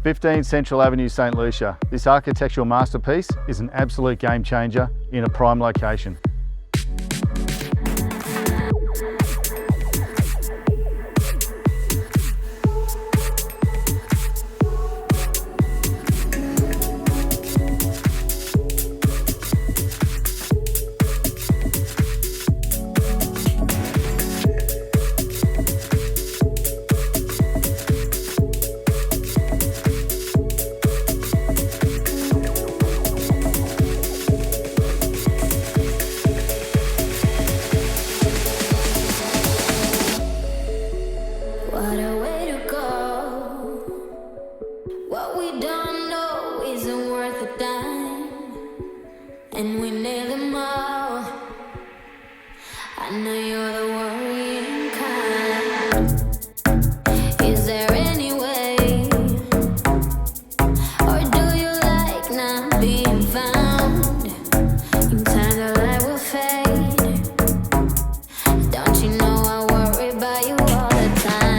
15 Central Avenue, St Lucia. This architectural masterpiece is an absolute game changer in a prime location. What a way to go. What we don't know isn't worth a dime, and we nail them all. I know you're the worrying kind. Is there any way, or do you like not being found? In time the light will fade. Don't you know I worry about you all the time?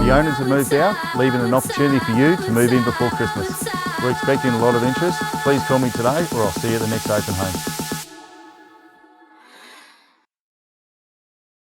The owners have moved out, leaving an opportunity for you to move in before Christmas. We're expecting a lot of interest. Please call me today or I'll see you at the next open home.